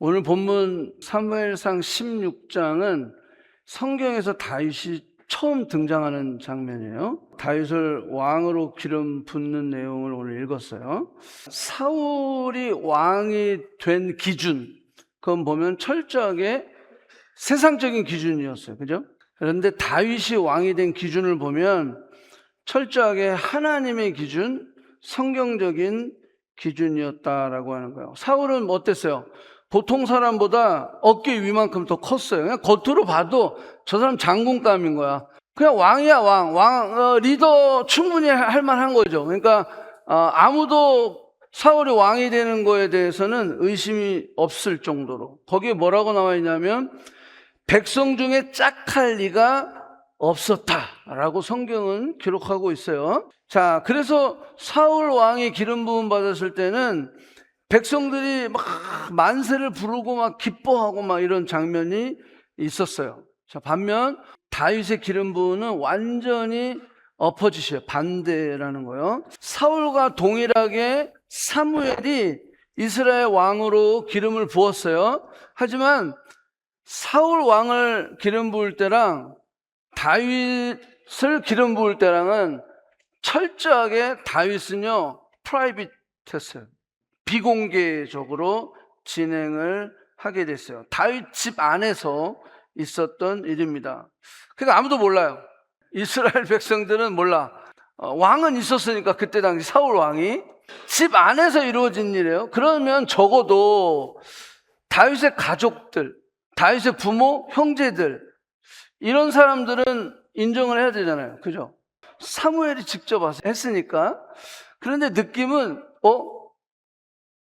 오늘 본문 사무엘상 16장은 성경에서 다윗이 처음 등장하는 장면이에요. 다윗을 왕으로 기름 붓는 내용을 오늘 읽었어요. 사울이 왕이 된 기준, 그건 보면 철저하게 세상적인 기준이었어요. 그죠? 그런데 다윗이 왕이 된 기준을 보면 철저하게 하나님의 기준, 성경적인 기준이었다라고 하는 거예요. 사울은 어땠어요? 보통 사람보다 어깨 위만큼 더 컸어요. 그냥 겉으로 봐도 저 사람 장군감인 거야. 그냥 왕이야, 리더 충분히 할 만한 거죠. 그러니까 아무도 사울이 왕이 되는 거에 대해서는 의심이 없을 정도로. 거기에 뭐라고 나와 있냐면 백성 중에 짝할 리가 없었다라고 성경은 기록하고 있어요. 자, 그래서 사울 왕이 기름 부음 받았을 때는 백성들이 막 만세를 부르고 막 기뻐하고 막 이런 장면이 있었어요. 자, 반면 다윗의 기름 부음은 완전히 어퍼짓이에요. 반대라는 거예요. 사울과 동일하게 사무엘이 이스라엘 왕으로 기름을 부었어요. 하지만 사울 왕을 기름 부을 때랑 다윗을 기름 부을 때랑은 철저하게 다윗은요 프라이빗했어요. 비공개적으로 진행을 하게 됐어요. 다윗 집 안에서 있었던 일입니다. 그러니까 아무도 몰라요. 이스라엘 백성들은 몰라. 왕은 있었으니까 그때 당시 사울 왕이 집 안에서 이루어진 일이에요. 그러면 적어도 다윗의 가족들, 다윗의 부모, 형제들 이런 사람들은 인정을 해야 되잖아요. 그죠? 사무엘이 직접 와서 했으니까. 그런데 느낌은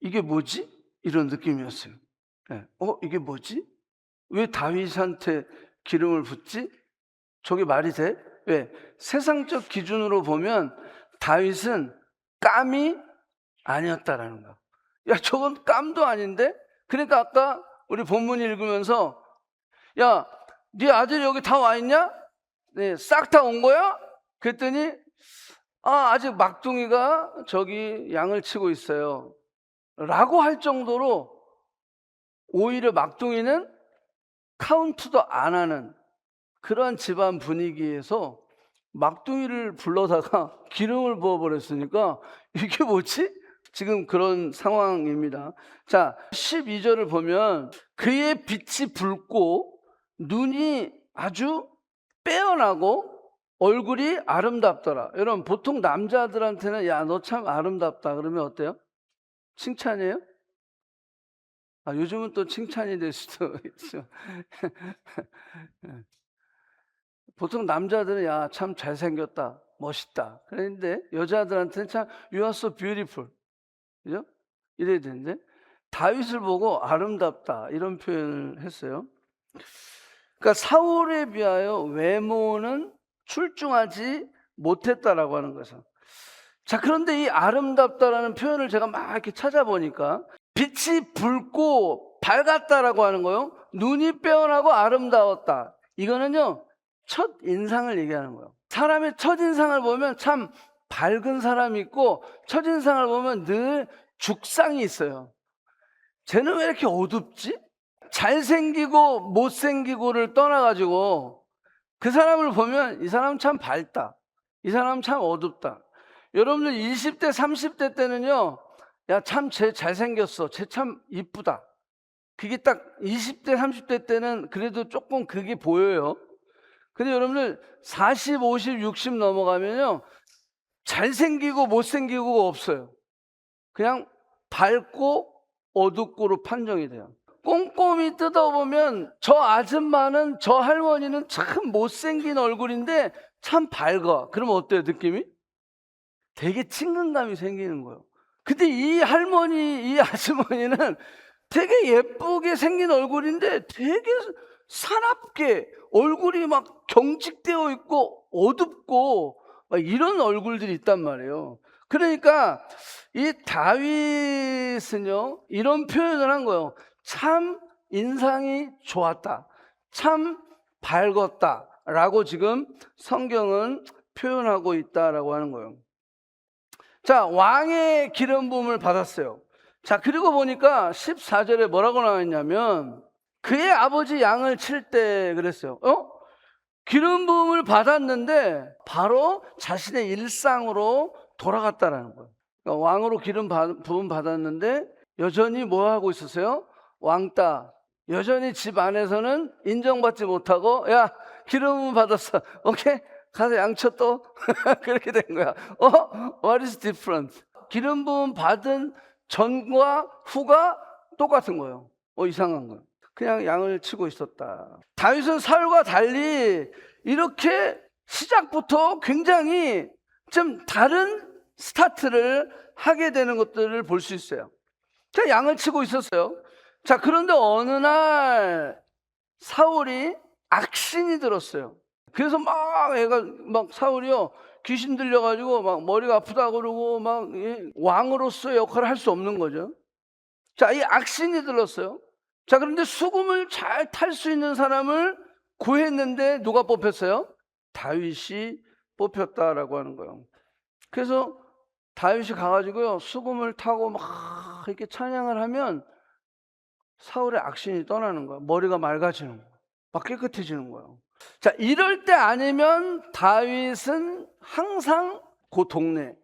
이게 뭐지? 이런 느낌이었어요. 네. 이게 뭐지? 왜 다윗한테 기름을 붓지? 저게 말이 돼? 왜? 세상적 기준으로 보면 다윗은 깜이 아니었다라는 거야. 야, 저건 깜도 아닌데? 그러니까 아까 우리 본문 읽으면서 야, 네 아들이 여기 다 와 있냐? 네, 싹 다 온 거야? 그랬더니 아직 막둥이가 저기 양을 치고 있어요 라고 할 정도로 오히려 막둥이는 카운트도 안 하는 그런 집안 분위기에서 막둥이를 불러다가 기름을 부어버렸으니까 이게 뭐지? 지금 그런 상황입니다. 자, 12절을 보면 그의 빛이 붉고 눈이 아주 빼어나고 얼굴이 아름답더라. 여러분 보통 남자들한테는 야, 너 참 아름답다 그러면 어때요? 칭찬이에요? 요즘은 또 칭찬이 될 수도 있죠. 보통 남자들은 야, 참 잘생겼다, 멋있다. 그런데 여자들한테는 참 you are so beautiful. 그죠? 이래야 되는데 다윗을 보고 아름답다 이런 표현을 했어요. 그러니까 사울에 비하여 외모는 출중하지 못했다라고 하는 것은. 자, 그런데 이 아름답다라는 표현을 제가 막 이렇게 찾아보니까 빛이 붉고 밝았다라고 하는 거요. 눈이 빼어나고 아름다웠다. 이거는요 첫 인상을 얘기하는 거예요. 사람의 첫 인상을 보면 참 밝은 사람이 있고 첫 인상을 보면 늘 죽상이 있어요. 쟤는 왜 이렇게 어둡지? 잘생기고 못생기고를 떠나가지고 그 사람을 보면 이 사람 참 밝다, 이 사람 참 어둡다. 여러분들 20대 30대 때는요 야, 참 쟤 잘생겼어, 쟤 참 이쁘다. 그게 딱 20대 30대 때는 그래도 조금 그게 보여요. 근데 여러분들 40, 50, 60 넘어가면요 잘생기고 못생기고가 없어요. 그냥 밝고 어둡고로 판정이 돼요. 꼼꼼히 뜯어보면 저 아줌마는, 저 할머니는 참 못생긴 얼굴인데 참 밝아. 그러면 어때요, 느낌이? 되게 친근감이 생기는 거예요. 근데 이 할머니, 이 아주머니는 되게 예쁘게 생긴 얼굴인데 되게 사납게 얼굴이 막 경직되어 있고 어둡고 막 이런 얼굴들이 있단 말이에요. 그러니까 이 다윗은요 이런 표현을 한 거예요. 참 인상이 좋았다, 참 밝았다 라고 지금 성경은 표현하고 있다라고 하는 거예요. 자, 왕의 기름 부음을 받았어요. 자, 그리고 보니까 14절에 뭐라고 나와 있냐면 그의 아버지 양을 칠 때 그랬어요. 기름 부음을 받았는데 바로 자신의 일상으로 돌아갔다라는 거예요. 그러니까 왕으로 기름 부음 받았는데 여전히 뭐 하고 있었어요? 왕따. 여전히 집 안에서는 인정받지 못하고, 야, 기름 부음 받았어. 오케이? 가서 양쳐 또. 그렇게 된 거야. What is different? 기름 부음 받은 전과 후가 똑같은 거예요. 이상한 거예요. 그냥 양을 치고 있었다. 다윗은 사울과 달리 이렇게 시작부터 굉장히 좀 다른 스타트를 하게 되는 것들을 볼 수 있어요. 자, 양을 치고 있었어요. 자, 그런데 어느 날 사울이 악신이 들었어요. 그래서 막 사울이요, 귀신 들려가지고 막 머리가 아프다 그러고 막 왕으로서의 역할을 할 수 없는 거죠. 자, 이 악신이 들었어요. 자, 그런데 수금을 잘 탈 수 있는 사람을 구했는데 누가 뽑혔어요? 다윗이 뽑혔다라고 하는 거예요. 그래서 다윗이 가가지고요, 수금을 타고 막 이렇게 찬양을 하면 사울의 악신이 떠나는 거예요. 머리가 맑아지는 거예요. 막 깨끗해지는 거예요. 자, 이럴 때 아니면 다윗은 항상 그 동네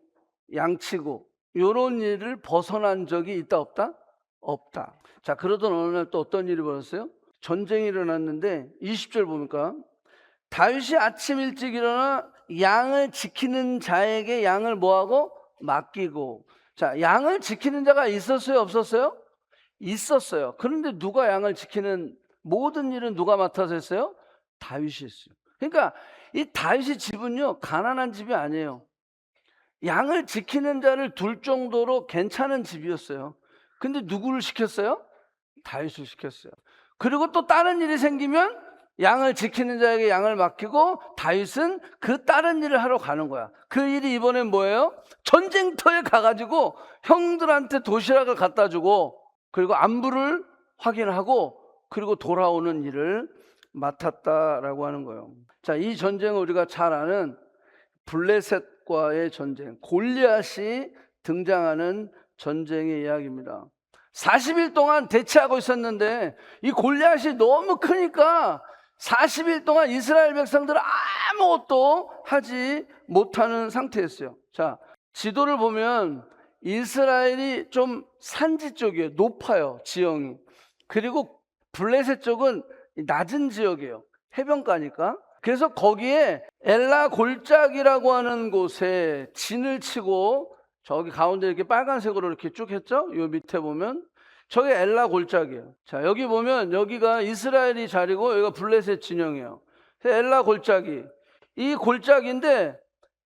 양치고 이런 일을 벗어난 적이 있다 없다? 없다. 자, 그러던 어느 날 또 어떤 일이 벌어졌어요? 전쟁이 일어났는데 20절 보니까 다윗이 아침 일찍 일어나 양을 지키는 자에게 양을 뭐하고? 맡기고. 자, 양을 지키는 자가 있었어요? 없었어요? 있었어요. 그런데 누가 양을 지키는 모든 일은 누가 맡아서 했어요? 다윗이 했어요. 그러니까 이 다윗의 집은요, 가난한 집이 아니에요. 양을 지키는 자를 둘 정도로 괜찮은 집이었어요. 근데 누구를 시켰어요? 다윗을 시켰어요. 그리고 또 다른 일이 생기면 양을 지키는 자에게 양을 맡기고 다윗은 그 다른 일을 하러 가는 거야. 그 일이 이번엔 뭐예요? 전쟁터에 가가지고 형들한테 도시락을 갖다 주고 그리고 안부를 확인하고 그리고 돌아오는 일을 맡았다라고 하는 거예요. 자, 이 전쟁은 우리가 잘 아는 블레셋과의 전쟁, 골리앗이 등장하는 전쟁의 이야기입니다. 40일 동안 대치하고 있었는데 이 골리앗이 너무 크니까 40일 동안 이스라엘 백성들은 아무것도 하지 못하는 상태였어요. 자, 지도를 보면 이스라엘이 좀 산지 쪽이에요. 높아요, 지형이. 그리고 블레셋 쪽은 낮은 지역이에요. 해변가니까. 그래서 거기에 엘라 골짜기라고 하는 곳에 진을 치고 저기 가운데 이렇게 빨간색으로 이렇게 쭉 했죠? 요 밑에 보면 저게 엘라 골짜기예요. 자, 여기 보면 여기가 이스라엘이 자리고 여기가 블레셋 진영이에요. 엘라 골짜기. 이 골짜기인데,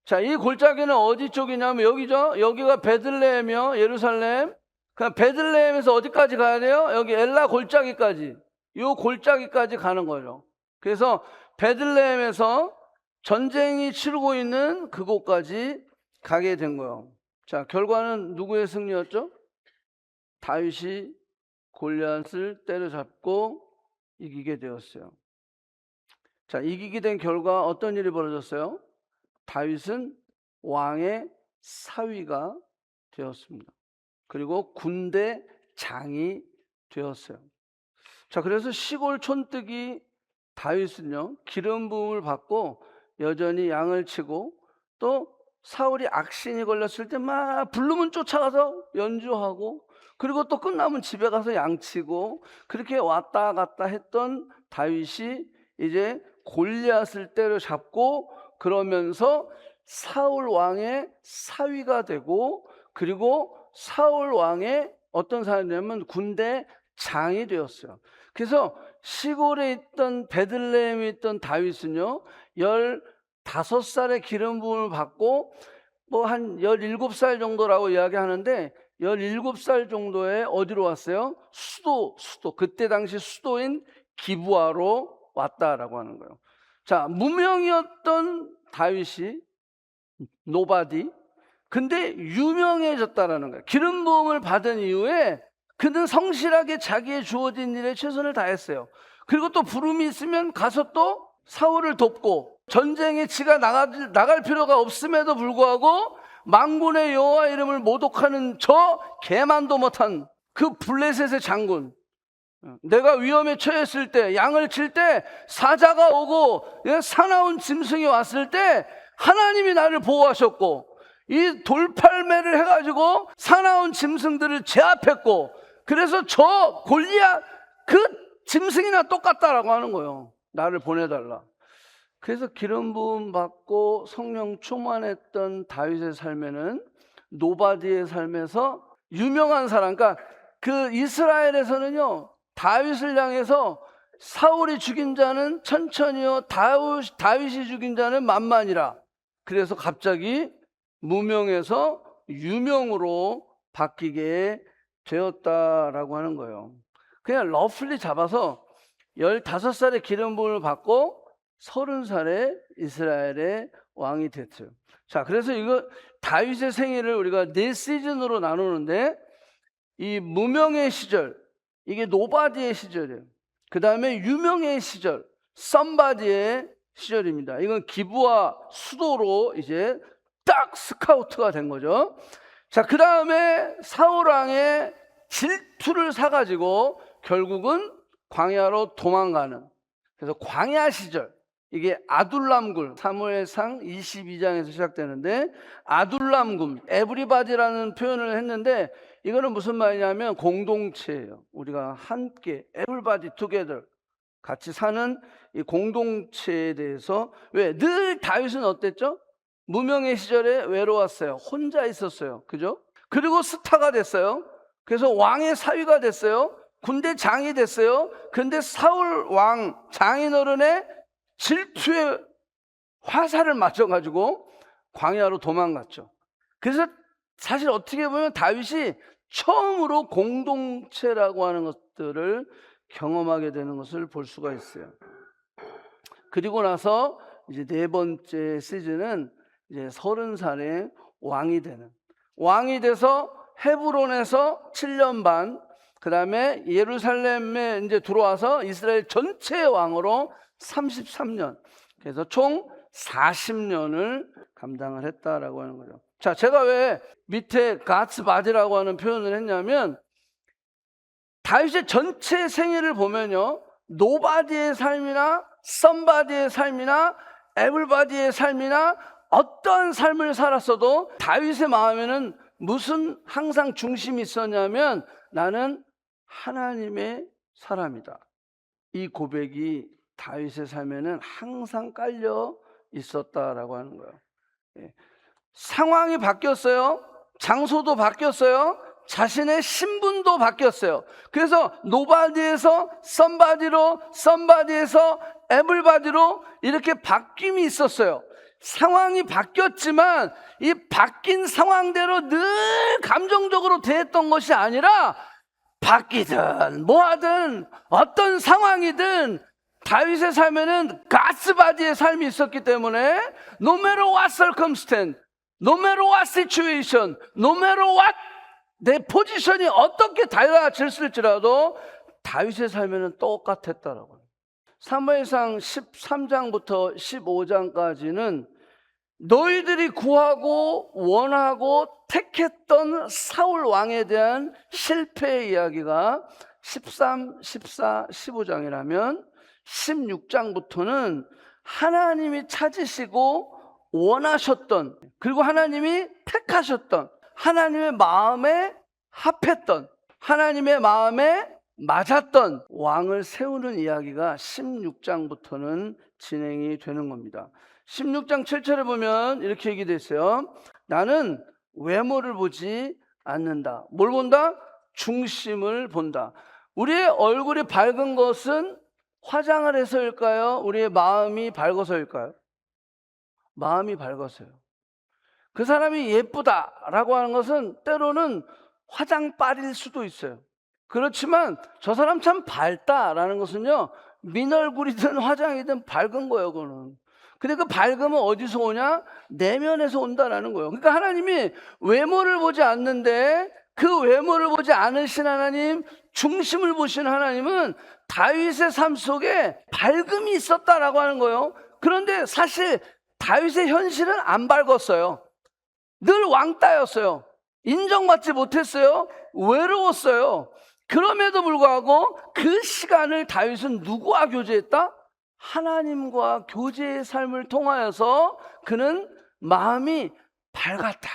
자, 이 골짜기는 어디 쪽이냐면 여기죠? 여기가 베들레헴이요, 예루살렘. 그럼 베들레헴에서 어디까지 가야 돼요? 여기 엘라 골짜기까지. 요 골짜기까지 가는 거죠. 그래서 베들레헴에서 전쟁이 치르고 있는 그곳까지 가게 된 거예요. 자, 결과는 누구의 승리였죠? 다윗이 골리앗을 때려잡고 이기게 되었어요. 자, 이기게 된 결과 어떤 일이 벌어졌어요? 다윗은 왕의 사위가 되었습니다. 그리고 군대 장이 되었어요. 자, 그래서 시골 촌뜨기 다윗은요, 기름 부음을 받고 여전히 양을 치고 또 사울이 악신이 걸렸을 때 막 부르면 쫓아가서 연주하고 그리고 또 끝나면 집에 가서 양치고 그렇게 왔다 갔다 했던 다윗이 이제 골리앗을 때려잡고 그러면서 사울 왕의 사위가 되고 그리고 사울 왕의 어떤 사람이냐면 군대 장이 되었어요. 그래서 시골에 있던 베들레헴에 있던 다윗은요 15살의 기름 부음을 받고 뭐 한 17살 정도라고 이야기하는데 17살 정도에 어디로 왔어요? 수도 그때 당시 수도인 기브아로 왔다라고 하는 거예요. 자, 무명이었던 다윗이 노바디 근데 유명해졌다라는 거예요. 기름 부음을 받은 이후에 그는 성실하게 자기의 주어진 일에 최선을 다했어요. 그리고 또 부름이 있으면 가서 또 사울을 돕고 전쟁에 지가 나갈 필요가 없음에도 불구하고 만군의 여호와 이름을 모독하는 저 개만도 못한 그 블레셋의 장군, 내가 위험에 처했을 때, 양을 칠 때 사자가 오고 사나운 짐승이 왔을 때 하나님이 나를 보호하셨고, 이 돌팔매를 해가지고 사나운 짐승들을 제압했고, 그래서 저 골리앗 그 짐승이나 똑같다라고 하는 거예요. 나를 보내달라. 그래서 기름 부음 받고 성령 충만했던 다윗의 삶에는 노바디의 삶에서 유명한 사람, 그러니까 그 이스라엘에서는요, 다윗을 향해서 사울이 죽인 자는 천천히요, 다윗이 죽인 자는 만만이라. 그래서 갑자기 무명에서 유명으로 바뀌게 되었다라고 하는 거예요. 그냥 러플리 잡아서 15살에 기름 부음을 받고 30살에 이스라엘의 왕이 됐어요. 자, 그래서 이거 다윗의 생애를 우리가 4시즌으로 나누는데, 이 무명의 시절, 이게 노바디의 시절이에요. 그 다음에 유명의 시절, 썸바디의 시절입니다. 이건 기부와 수도로 이제 딱 스카우트가 된 거죠. 자, 그 다음에 사울왕의 질투를 사가지고 결국은 광야로 도망가는, 그래서 광야 시절, 이게 아둘람굴, 사무엘상 22장에서 시작되는데, 아둘람굴, 에브리바디라는 표현을 했는데, 이거는 무슨 말이냐면 공동체예요. 우리가 함께, 에브리바디 투게더, 같이 사는 이 공동체에 대해서. 왜? 늘 다윗은 어땠죠? 무명의 시절에 외로웠어요. 혼자 있었어요. 그죠? 그리고 스타가 됐어요. 그래서 왕의 사위가 됐어요. 군대 장이 됐어요. 근데 사울 왕 장인어른의 질투의 화살을 맞춰가지고 광야로 도망갔죠. 그래서 사실 어떻게 보면 다윗이 처음으로 공동체라고 하는 것들을 경험하게 되는 것을 볼 수가 있어요. 그리고 나서 이제 4번째 시즌은 이제 30살에 왕이 돼서 헤브론에서 7년 반, 그 다음에 예루살렘에 이제 들어와서 이스라엘 전체의 왕으로 33년, 그래서 총 40년을 감당을 했다라고 하는 거죠. 자, 제가 왜 밑에 가츠 바디라고 하는 표현을 했냐면, 다윗의 전체 생애를 보면요, 노바디의 삶이나 썸바디의 삶이나 에블바디의 삶이나 어떤 삶을 살았어도 다윗의 마음에는 무슨 항상 중심이 있었냐면, 나는 하나님의 사람이다. 이 고백이 다윗의 삶에는 항상 깔려 있었다라고 하는 거예요. 상황이 바뀌었어요. 장소도 바뀌었어요. 자신의 신분도 바뀌었어요. 그래서 노바디에서 썸바디로, 썸바디에서 에블바디로 이렇게 바뀜이 있었어요. 상황이 바뀌었지만 이 바뀐 상황대로 늘 감정적으로 대했던 것이 아니라, 바뀌든 뭐하든 어떤 상황이든 다윗의 삶에는 가스바디의 삶이 있었기 때문에 no matter what circumstance, no matter what situation, no matter what 내 포지션이 어떻게 달라졌을지라도 다윗의 삶에는 똑같았다라고요. 사무엘상 13장부터 15장까지는 너희들이 구하고 원하고 택했던 사울 왕에 대한 실패의 이야기가 13, 14, 15장이라면 16장부터는 하나님이 찾으시고 원하셨던, 그리고 하나님이 택하셨던, 하나님의 마음에 합했던, 하나님의 마음에 맞았던 왕을 세우는 이야기가 16장부터는 진행이 되는 겁니다. 16장 7절에 보면 이렇게 얘기되어 있어요. 나는 외모를 보지 않는다. 뭘 본다? 중심을 본다. 우리의 얼굴이 밝은 것은 화장을 해서일까요? 우리의 마음이 밝아서일까요? 마음이 밝아서요. 그 사람이 예쁘다라고 하는 것은 때로는 화장빨일 수도 있어요. 그렇지만 저 사람 참 밝다라는 것은요, 민얼굴이든 화장이든 밝은 거예요. 그거는. 근데 그 밝음은 어디서 오냐? 내면에서 온다라는 거예요. 그러니까 하나님이 외모를 보지 않는데, 그 외모를 보지 않으신 하나님, 중심을 보신 하나님은 다윗의 삶 속에 밝음이 있었다라고 하는 거예요. 그런데 사실 다윗의 현실은 안 밝았어요. 늘 왕따였어요. 인정받지 못했어요. 외로웠어요. 그럼에도 불구하고 그 시간을 다윗은 누구와 교제했다? 하나님과 교제의 삶을 통하여서 그는 마음이 밝았다.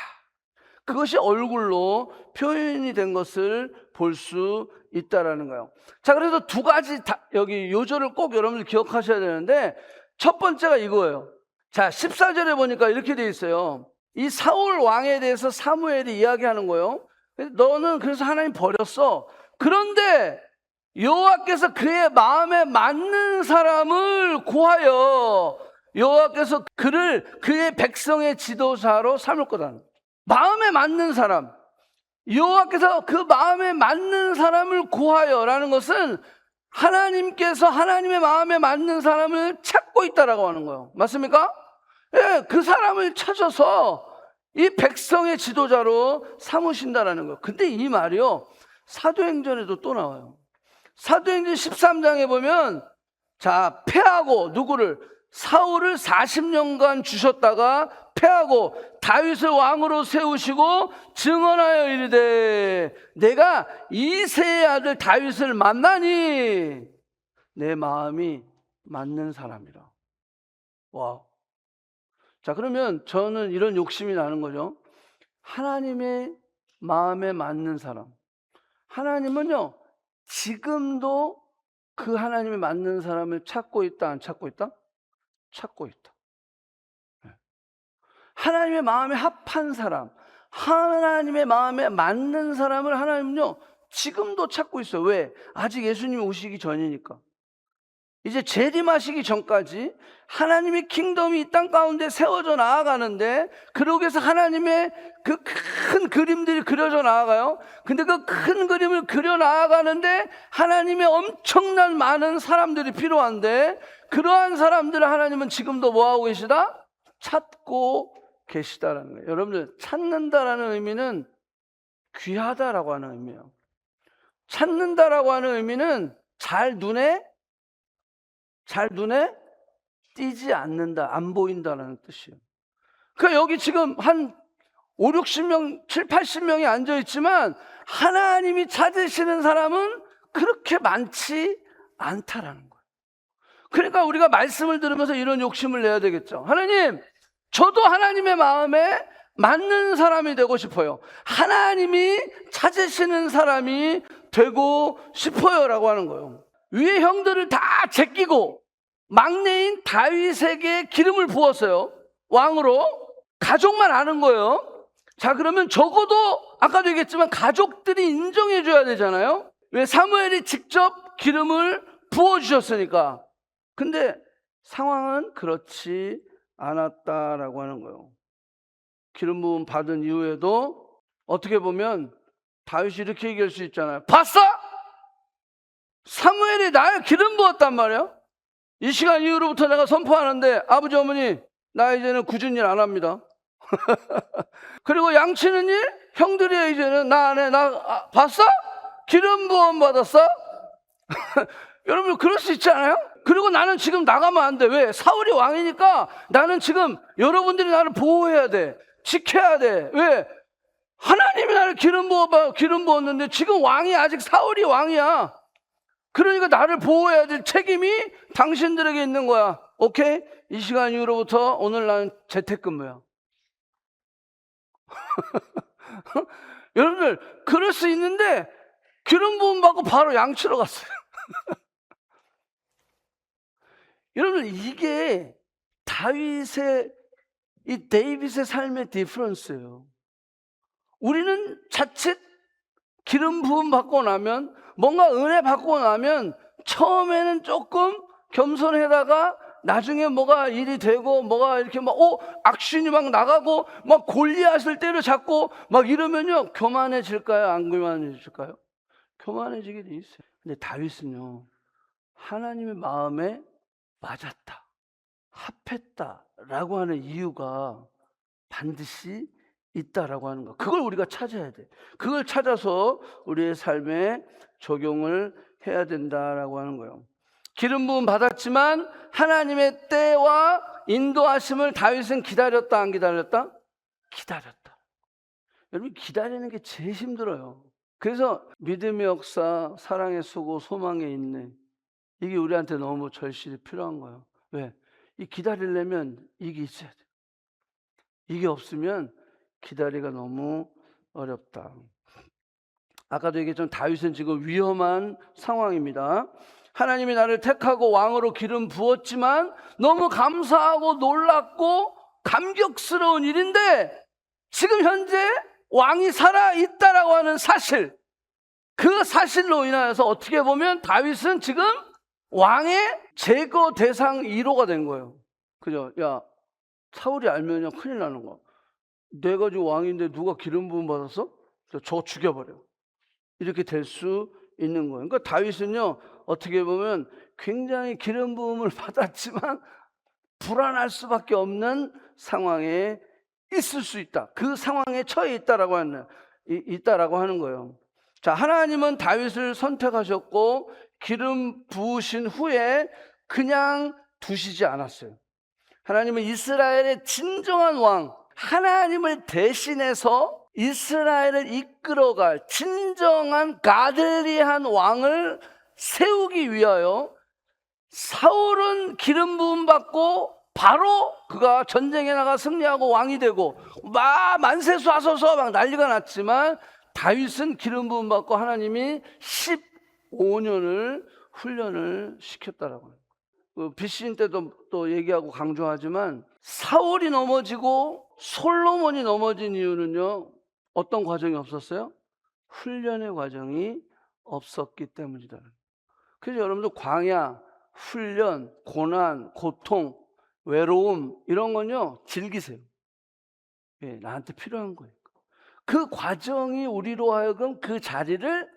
그것이 얼굴로 표현이 된 것을 볼 수 있다라는 거예요. 자, 그래서 두 가지 여기 요절을 꼭 여러분들 기억하셔야 되는데, 첫 번째가 이거예요. 자, 14절에 보니까 이렇게 돼 있어요. 이 사울 왕에 대해서 사무엘이 이야기하는 거예요. 너는 그래서 하나님 버렸어. 그런데 여호와께서 그의 마음에 맞는 사람을 구하여 여호와께서 그를 그의 백성의 지도자로 삼을 거다. 마음에 맞는 사람, 여호와께서 그 마음에 맞는 사람을 구하여라는 것은 하나님께서 하나님의 마음에 맞는 사람을 찾고 있다라고 하는 거예요. 맞습니까? 예, 그 사람을 찾아서 이 백성의 지도자로 삼으신다라는 거예요. 근데 이 말이요, 사도행전에도 또 나와요. 사도행전 13장에 보면, 자, 패하고 누구를? 사울을 40년간 주셨다가 패하고 다윗을 왕으로 세우시고 증언하여 이르되 내가 이새의 아들 다윗을 만나니 내 마음이 맞는 사람이라. 와. 자, 그러면 저는 이런 욕심이 나는 거죠. 하나님의 마음에 맞는 사람. 하나님은요, 지금도 그 하나님에 맞는 사람을 찾고 있다, 안 찾고 있다? 찾고 있다. 하나님의 마음에 합한 사람, 하나님의 마음에 맞는 사람을 하나님은요, 지금도 찾고 있어요. 왜? 아직 예수님이 오시기 전이니까. 이제 재림하시기 전까지 하나님의 킹덤이 이 땅 가운데 세워져 나아가는데, 그러기 위해서 하나님의 그 큰 그림들이 그려져 나아가요. 근데 그 큰 그림을 그려 나아가는데 하나님의 엄청난 많은 사람들이 필요한데, 그러한 사람들을 하나님은 지금도 뭐하고 계시다? 찾고 계시다라는 거예요. 여러분들, 찾는다라는 의미는 귀하다라고 하는 의미예요. 찾는다라고 하는 의미는 잘 눈에 띄지 않는다, 안 보인다라는 뜻이에요. 그러니까 여기 지금 한 5, 60명, 7, 80명이 앉아있지만 하나님이 찾으시는 사람은 그렇게 많지 않다라는 거예요. 그러니까 우리가 말씀을 들으면서 이런 욕심을 내야 되겠죠. 하나님, 저도 하나님의 마음에 맞는 사람이 되고 싶어요. 하나님이 찾으시는 사람이 되고 싶어요 라고 하는 거예요. 위에 형들을 다 제끼고 막내인 다윗에게 기름을 부었어요. 왕으로. 가족만 아는 거예요. 자, 그러면 적어도 아까도 얘기했지만 가족들이 인정해 줘야 되잖아요. 왜? 사무엘이 직접 기름을 부어주셨으니까. 근데 상황은 그렇지 않았다라고 하는 거예요. 기름 부음 받은 이후에도 어떻게 보면 다윗이 이렇게 얘기할 수 있잖아요. 봤어? 사무엘이 날 기름 부었단 말이야. 이 시간 이후로부터 내가 선포하는데 아버지 어머니 나 이제는 굳은 일 안 합니다. 그리고 양치는 일 형들이 이제는 나 안 해. 나 봤어? 기름 부음 받았어? 여러분 그럴 수 있지 않아요? 그리고 나는 지금 나가면 안 돼. 왜? 사울이 왕이니까 나는 지금 여러분들이 나를 보호해야 돼. 지켜야 돼. 왜? 하나님이 나를 기름 부었는데 지금 왕이 아직 사울이 왕이야. 그러니까 나를 보호해야 될 책임이 당신들에게 있는 거야. 오케이? 이 시간 이후로부터 오늘 나는 재택근무야. 여러분들 그럴 수 있는데 기름 부음 받고 바로 양치러 갔어요. 여러분들 이게 이 데이빗의 삶의 디퍼런스예요. 우리는 자칫 기름 부음 받고 나면, 뭔가 은혜 받고 나면 처음에는 조금 겸손해다가 나중에 뭐가 일이 되고 뭐가 이렇게 막 악신이 막 나가고 막 골리앗을 때려잡고 막 이러면요, 교만해질까요? 안 교만해질까요? 교만해지게 돼 있어요. 근데 다윗은요, 하나님의 마음에 맞았다, 합했다라고 하는 이유가 반드시 있다라고 하는 거. 그걸 우리가 찾아야 돼. 그걸 찾아서 우리의 삶에 적용을 해야 된다라고 하는 거예요. 기름 부음 받았지만 하나님의 때와 인도하심을 다윗은 기다렸다, 안 기다렸다? 기다렸다. 여러분 기다리는 게 제일 힘들어요. 그래서 믿음의 역사, 사랑의 수고, 소망의 인내, 이게 우리한테 너무 절실히 필요한 거예요. 왜? 이 기다리려면 이게 있어야 돼. 이게 없으면 기다리기가 너무 어렵다. 아까도 얘기했지만 다윗은 지금 위험한 상황입니다. 하나님이 나를 택하고 왕으로 기름 부었지만 너무 감사하고 놀랍고 감격스러운 일인데, 지금 현재 왕이 살아있다라고 하는 사실, 그 사실로 인하여서 어떻게 보면 다윗은 지금 왕의 제거 대상 1호가 된 거예요. 그죠? 야, 사울이 알면요 큰일 나는 거. 내가 지금 왕인데 누가 기름 부음 받았어? 저거 죽여버려. 이렇게 될 수 있는 거예요. 그러니까 다윗은요 어떻게 보면 굉장히 기름 부음을 받았지만 불안할 수밖에 없는 상황에 있을 수 있다. 그 상황에 처해 있다라고 하는 거예요. 자, 하나님은 다윗을 선택하셨고 기름 부으신 후에 그냥 두시지 않았어요. 하나님은 이스라엘의 진정한 왕, 하나님을 대신해서 이스라엘을 이끌어갈 진정한 가들리한 왕을 세우기 위하여, 사울은 기름 부음 받고 바로 그가 전쟁에 나가 승리하고 왕이 되고 막 만세수 하소서 막 난리가 났지만, 다윗은 기름 부음 받고 하나님이 15년을 훈련을 시켰다라고 해요. BC인 때도 또 얘기하고 강조하지만, 사울이 넘어지고 솔로몬이 넘어진 이유는요 어떤 과정이 없었어요? 훈련의 과정이 없었기 때문이다. 그래서 여러분들 광야, 훈련, 고난, 고통, 외로움 이런 건요 즐기세요. 예, 나한테 필요한 거예요. 그 과정이 우리로 하여금 그 자리를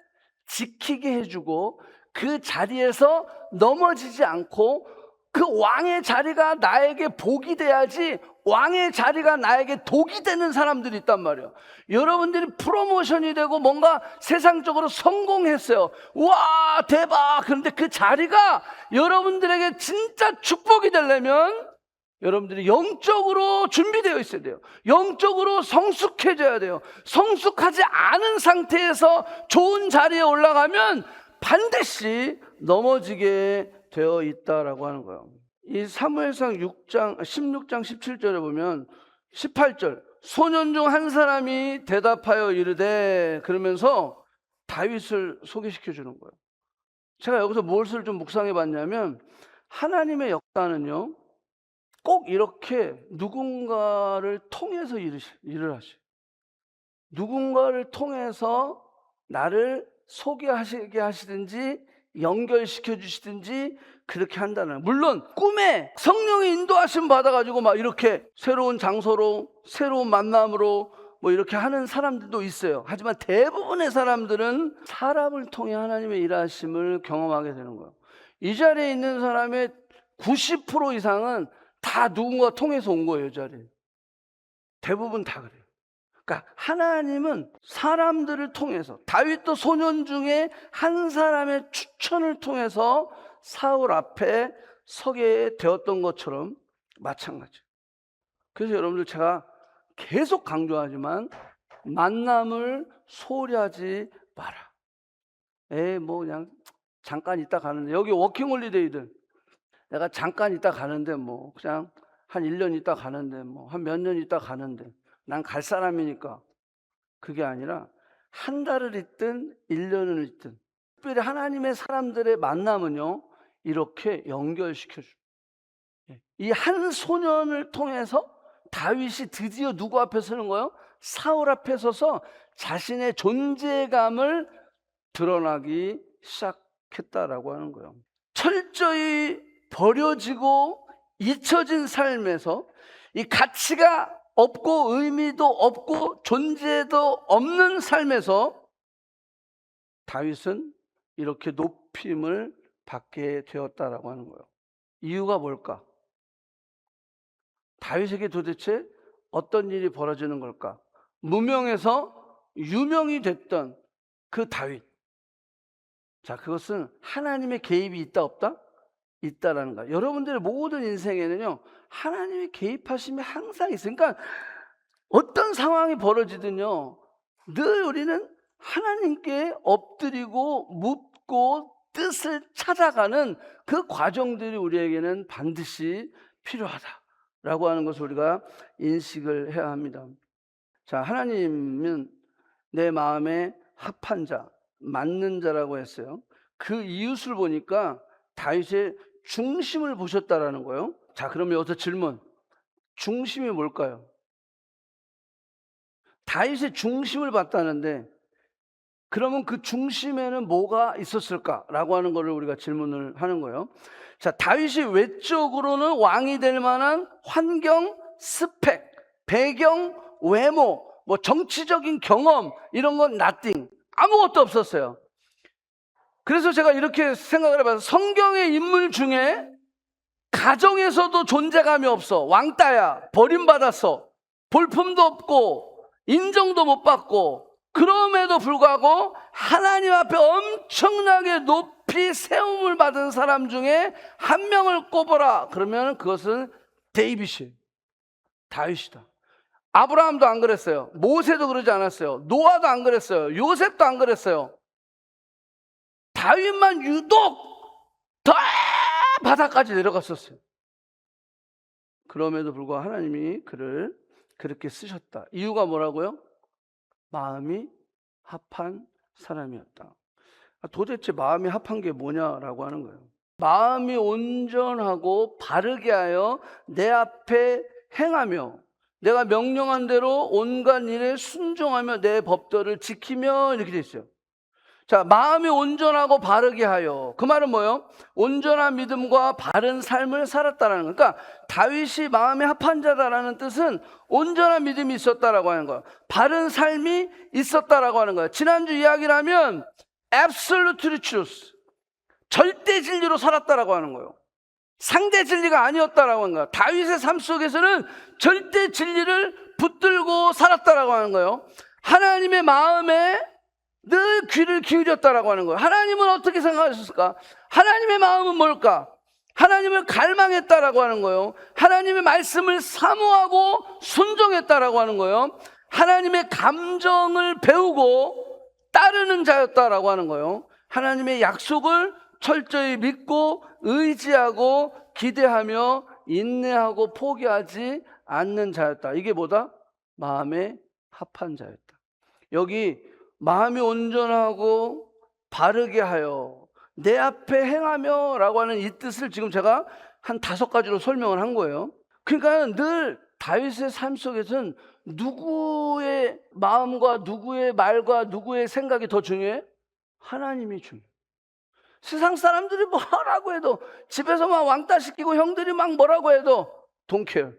지키게 해주고 그 자리에서 넘어지지 않고 그 왕의 자리가 나에게 복이 돼야지 왕의 자리가 나에게 독이 되는 사람들이 있단 말이에요. 여러분들이 프로모션이 되고 뭔가 세상적으로 성공했어요. 와 대박. 그런데 그 자리가 여러분들에게 진짜 축복이 되려면 여러분들이 영적으로 준비되어 있어야 돼요. 영적으로 성숙해져야 돼요. 성숙하지 않은 상태에서 좋은 자리에 올라가면 반드시 넘어지게 되어 있다라고 하는 거예요. 이 사무엘상 16장 17절에 보면 18절, 소년 중 한 사람이 대답하여 이르되, 그러면서 다윗을 소개시켜 주는 거예요. 제가 여기서 무엇을 좀 묵상해 봤냐면, 하나님의 역사는요 꼭 이렇게 누군가를 통해서 일을 하셔요. 누군가를 통해서 나를 소개하시게 하시든지 연결시켜 주시든지 그렇게 한다는 거예요. 물론 꿈에 성령의 인도하심 받아가지고 막 이렇게 새로운 장소로, 새로운 만남으로 뭐 이렇게 하는 사람들도 있어요. 하지만 대부분의 사람들은 사람을 통해 하나님의 일하심을 경험하게 되는 거예요. 이 자리에 있는 사람의 90% 이상은 다 누군가 통해서 온 거예요. 이 자리에 대부분 다 그래요. 그러니까 하나님은 사람들을 통해서, 다윗도 소년 중에 한 사람의 추천을 통해서 사울 앞에 서게 되었던 것처럼 마찬가지예요. 그래서 여러분들 제가 계속 강조하지만 만남을 소홀히 하지 마라. 뭐 그냥 잠깐 있다 가는데, 여기 워킹홀리데이들 내가 잠깐 있다 가는데 뭐 그냥 한 1년 있다 가는데 뭐 한 몇 년 있다 가는데 난 갈 사람이니까, 그게 아니라 한 달을 있든 1년을 있든 특별히 하나님의 사람들의 만남은요 이렇게 연결시켜줘요. 이 한 소년을 통해서 다윗이 드디어 누구 앞에 서는 거예요? 사울 앞에 서서 자신의 존재감을 드러나기 시작했다라고 하는 거예요. 철저히 버려지고 잊혀진 삶에서, 이 가치가 없고 의미도 없고 존재도 없는 삶에서 다윗은 이렇게 높임을 받게 되었다라고 하는 거예요. 이유가 뭘까? 다윗에게 도대체 어떤 일이 벌어지는 걸까? 무명에서 유명이 됐던 그 다윗. 자, 그것은 하나님의 개입이 있다 없다? 있다라는 거예요. 여러분들의 모든 인생에는요 하나님의 개입하심이 항상 있어요. 그러니까 어떤 상황이 벌어지든요 늘 우리는 하나님께 엎드리고 묻고 뜻을 찾아가는 그 과정들이 우리에게는 반드시 필요하다라고 하는 것을 우리가 인식을 해야 합니다. 자, 하나님은 내 마음에 합한 자, 맞는 자라고 했어요. 그 이웃을 보니까 다윗의 중심을 보셨다라는 거예요. 자, 그럼 여기서 질문. 중심이 뭘까요? 다윗의 중심을 봤다는데 그러면 그 중심에는 뭐가 있었을까라고 하는 것을 우리가 질문을 하는 거예요. 자, 다윗이 외적으로는 왕이 될 만한 환경, 스펙, 배경, 외모, 뭐 정치적인 경험 이런 건 nothing, 아무것도 없었어요. 그래서 제가 이렇게 생각을 해봐서 성경의 인물 중에 가정에서도 존재감이 없어, 왕따야, 버림받았어, 볼품도 없고 인정도 못 받고, 그럼에도 불구하고 하나님 앞에 엄청나게 높이 세움을 받은 사람 중에 한 명을 꼽아라 그러면 그것은 데이빗이에요. 다윗이다. 아브라함도 안 그랬어요. 모세도 그러지 않았어요. 노아도 안 그랬어요. 요셉도 안 그랬어요. 다윗만 유독 더 바닥까지 내려갔었어요. 그럼에도 불구하고 하나님이 그를 그렇게 쓰셨다. 이유가 뭐라고요? 마음이 합한 사람이었다. 도대체 마음이 합한 게 뭐냐라고 하는 거예요. 마음이 온전하고 바르게 하여 내 앞에 행하며 내가 명령한 대로 온갖 일에 순종하며 내 법도를 지키며 이렇게 돼 있어요. 자, 마음이 온전하고 바르게 하여, 그 말은 뭐예요? 온전한 믿음과 바른 삶을 살았다라는 거예요. 그러니까 다윗이 마음에 합한 자다라는 뜻은 온전한 믿음이 있었다라고 하는 거예요. 바른 삶이 있었다라고 하는 거예요. 지난주 이야기를 하면 absolute truth, 절대 진리로 살았다라고 하는 거예요. 상대 진리가 아니었다라고 하는 거예요. 다윗의 삶 속에서는 절대 진리를 붙들고 살았다라고 하는 거예요. 하나님의 마음에 늘 귀를 기울였다라고 하는 거예요. 하나님은 어떻게 생각하셨을까? 하나님의 마음은 뭘까? 하나님을 갈망했다라고 하는 거예요. 하나님의 말씀을 사모하고 순종했다라고 하는 거예요. 하나님의 감정을 배우고 따르는 자였다라고 하는 거예요. 하나님의 약속을 철저히 믿고 의지하고 기대하며 인내하고 포기하지 않는 자였다. 이게 뭐다? 마음에 합한 자였다. 여기 마음이 온전하고 바르게 하여 내 앞에 행하며 라고 하는 이 뜻을 지금 제가 한 5가지로 설명을 한 거예요. 그러니까 늘 다윗의 삶 속에서는 누구의 마음과 누구의 말과 누구의 생각이 더 중요해? 하나님이 중요해. 세상 사람들이 뭐라고 해도, 집에서 막 왕따 시키고 형들이 막 뭐라고 해도 don't care.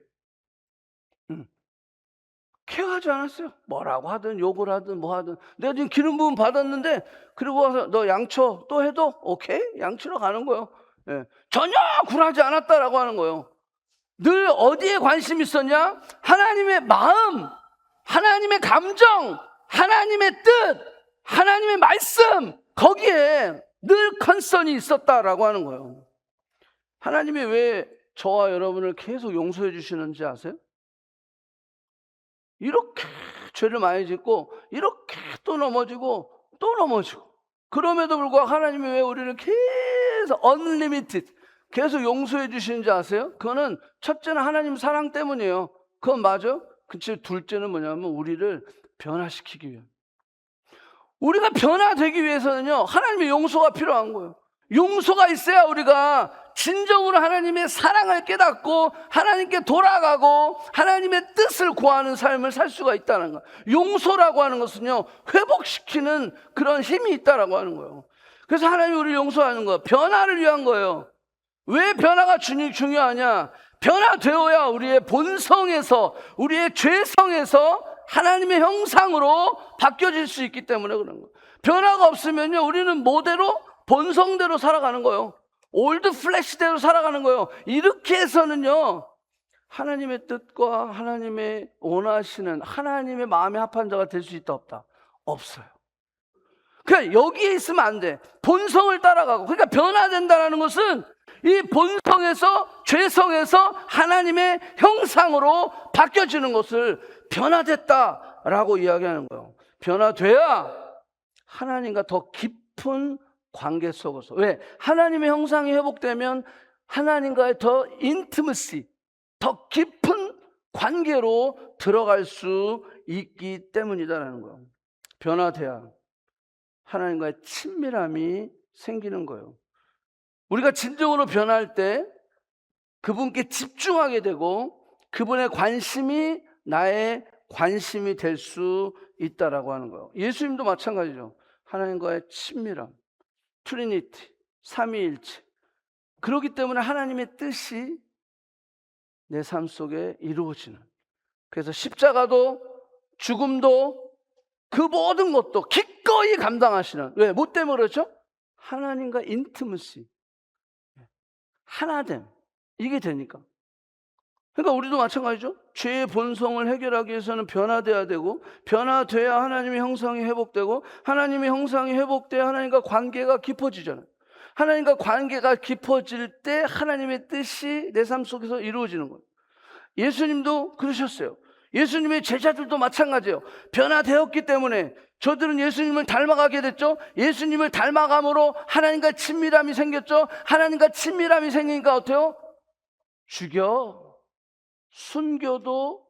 케어하지 않았어요. 뭐라고 하든 욕을 하든 뭐 하든. 내가 지금 기름 부음 받았는데 그리고 와서 너 양쳐 또 해도 오케이? 양치러 가는 거예요. 예. 전혀 굴하지 않았다라고 하는 거예요. 늘 어디에 관심이 있었냐? 하나님의 마음, 하나님의 감정, 하나님의 뜻, 하나님의 말씀, 거기에 늘 컨선이 있었다라고 하는 거예요. 하나님이 왜 저와 여러분을 계속 용서해 주시는지 아세요? 이렇게 죄를 많이 짓고 이렇게 또 넘어지고 또 넘어지고, 그럼에도 불구하고 하나님이 왜 우리를 계속 unlimited 계속 용서해 주시는지 아세요? 그거는 첫째는 하나님 사랑 때문이에요. 그건 맞아. 그치. 둘째는 뭐냐면 우리를 변화시키기 위해, 우리가 변화되기 위해서는요 하나님의 용서가 필요한 거예요. 용서가 있어야 우리가 진정으로 하나님의 사랑을 깨닫고 하나님께 돌아가고 하나님의 뜻을 구하는 삶을 살 수가 있다는 거예요. 용서라고 하는 것은요 회복시키는 그런 힘이 있다라고 하는 거예요. 그래서 하나님이 우리를 용서하는 거예요. 변화를 위한 거예요. 왜 변화가 중요하냐? 변화되어야 우리의 본성에서, 우리의 죄성에서 하나님의 형상으로 바뀌어질 수 있기 때문에 그런 거예요. 변화가 없으면요 우리는 뭐대로? 본성대로 살아가는 거예요. 올드 플래시대로 살아가는 거예요. 이렇게 해서는요 하나님의 뜻과 하나님의 원하시는 하나님의 마음에 합한 자가 될 수 있다 없다? 없어요. 그러니까 여기에 있으면 안 돼. 본성을 따라가고, 그러니까 변화된다는 것은 이 본성에서, 죄성에서 하나님의 형상으로 바뀌어지는 것을 변화됐다라고 이야기하는 거예요. 변화돼야 하나님과 더 깊은 관계 속에서, 왜? 하나님의 형상이 회복되면 하나님과의 더 인티머시, 더 깊은 관계로 들어갈 수 있기 때문이다라는 거예요. 변화돼야 하나님과의 친밀함이 생기는 거예요. 우리가 진정으로 변할 때 그분께 집중하게 되고 그분의 관심이 나의 관심이 될 수 있다라고 하는 거예요. 예수님도 마찬가지죠. 하나님과의 친밀함, 트리니티, 삼위일체. 그렇기 때문에 하나님의 뜻이 내 삶 속에 이루어지는, 그래서 십자가도 죽음도 그 모든 것도 기꺼이 감당하시는, 왜? 뭐 때문에 그렇죠? 하나님과 인티머시, 하나됨, 이게 되니까. 그러니까 우리도 마찬가지죠. 죄의 본성을 해결하기 위해서는 변화돼야 되고, 변화돼야 하나님의 형상이 회복되고, 하나님의 형상이 회복돼야 하나님과 관계가 깊어지잖아요. 하나님과 관계가 깊어질 때 하나님의 뜻이 내 삶 속에서 이루어지는 거예요. 예수님도 그러셨어요. 예수님의 제자들도 마찬가지예요. 변화되었기 때문에 저들은 예수님을 닮아가게 됐죠. 예수님을 닮아감으로 하나님과 친밀함이 생겼죠. 하나님과 친밀함이 생기니까 어때요? 죽여, 순교도